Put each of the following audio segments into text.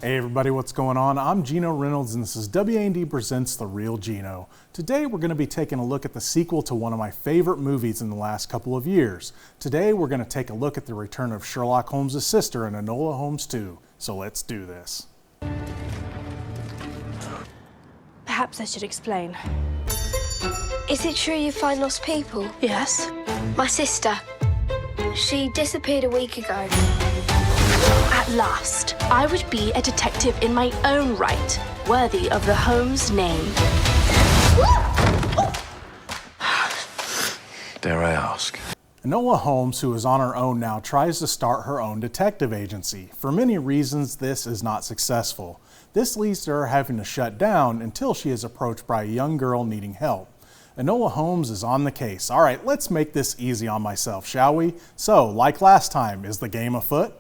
Hey everybody, what's going on? I'm Geno Reynolds and this is WAND Presents The Real Geno. Today we're going to be taking a look at the sequel to one of my favorite movies in the last couple of years. Today we're going to take a look at the return of Sherlock Holmes' sister in Enola Holmes 2. So let's do this. Perhaps I should explain. Is it true you find lost people? Yes? My sister. She disappeared a week ago. At last, I would be a detective in my own right, worthy of the Holmes name. Dare I ask? Enola Holmes, who is on her own now, tries to start her own detective agency. For many reasons, this is not successful. This leads to her having to shut down until she is approached by a young girl needing help. Enola Holmes is on the case. All right, let's make this easy on myself, shall we? So, like last time, is the game afoot?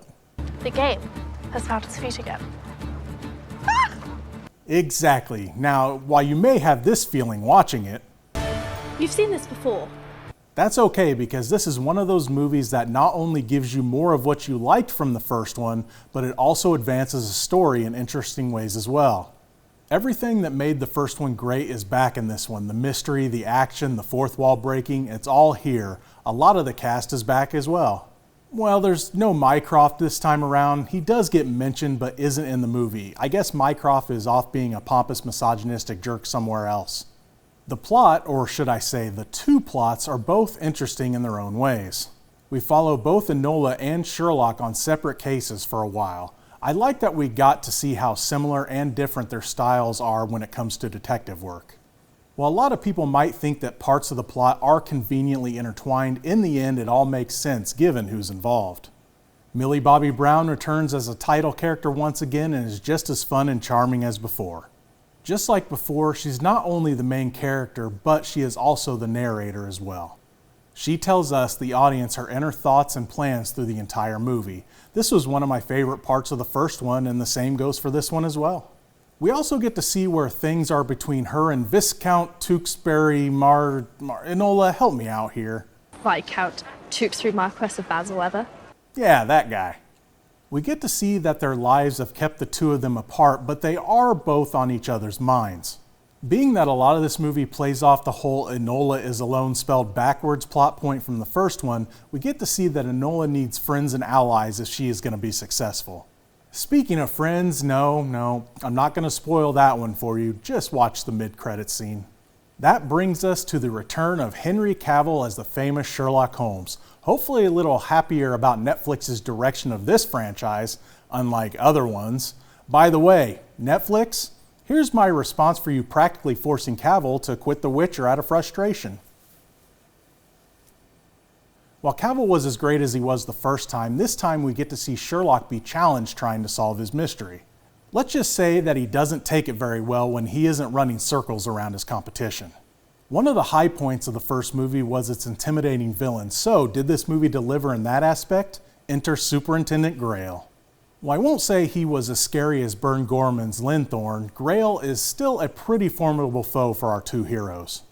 The game has found its feet again. Exactly. Now, while you may have this feeling watching it, You've seen this before. that's okay because this is one of those movies that not only gives you more of what you liked from the first one, but it also advances the story in interesting ways as well. Everything that made the first one great is back in this one. The mystery, the action, the fourth wall breaking, it's all here. A lot of the cast is back as well. Well, there's no Mycroft this time around. He does get mentioned but isn't in the movie. I guess Mycroft is off being a pompous misogynistic jerk somewhere else. The plot, or should I say the two plots, are both interesting in their own ways. We follow both Enola and Sherlock on separate cases for a while. I like that we got to see how similar and different their styles are when it comes to detective work. While a lot of people might think that parts of the plot are conveniently intertwined, in the end it all makes sense given who's involved. Millie Bobby Brown returns as a title character once again and is just as fun and charming as before. Just like before, she's not only the main character, but she is also the narrator as well. She tells us, the audience, her inner thoughts and plans through the entire movie. This was one of my favorite parts of the first one, and the same goes for this one as well. We also get to see where things are between her and Viscount Tewkesbury Enola, help me out here. Viscount Tewkesbury Marquess of Basilweather. Yeah, that guy. We get to see that their lives have kept the two of them apart, but they are both on each other's minds. Being that a lot of this movie plays off the whole Enola is alone spelled backwards plot point from the first one, we get to see that Enola needs friends and allies if she is going to be successful. Speaking of friends, no, I'm not going to spoil that one for you. Just watch the mid-credits scene. That brings us to the return of Henry Cavill as the famous Sherlock Holmes. Hopefully a little happier about Netflix's direction of this franchise, unlike other ones. By the way, Netflix, here's my response for you practically forcing Cavill to quit The Witcher out of frustration. While Cavill was as great as he was the first time, this time we get to see Sherlock be challenged trying to solve his mystery. Let's just say that he doesn't take it very well when he isn't running circles around his competition. One of the high points of the first movie was its intimidating villain, so did this movie deliver in that aspect? Enter Superintendent Grail. While I won't say he was as scary as Burn Gorman's Linthorn, Grail is still a pretty formidable foe for our two heroes.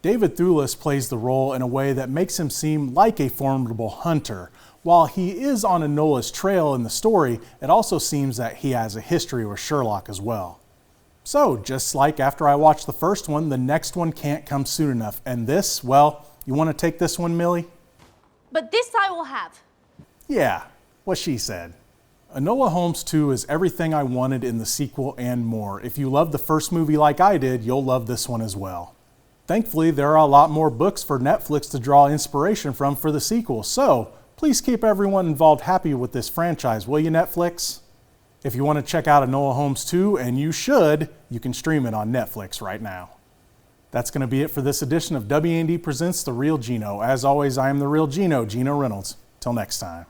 David Thewlis plays the role in a way that makes him seem like a formidable hunter. While he is on Enola's trail in the story, it also seems that he has a history with Sherlock as well. So, just like after I watched the first one, the next one can't come soon enough. And this, well, you want to take this one, Millie? But this I will have. Yeah, what she said. Enola Holmes 2 is everything I wanted in the sequel and more. If you loved the first movie like I did, you'll love this one as well. Thankfully, there are a lot more books for Netflix to draw inspiration from for the sequel, so please keep everyone involved happy with this franchise, will you, Netflix? If you want to check out Enola Holmes 2, and you should, you can stream it on Netflix right now. That's going to be it for this edition of WAND Presents The Real Geno. As always, I am The Real Geno, Geno Reynolds. Till next time.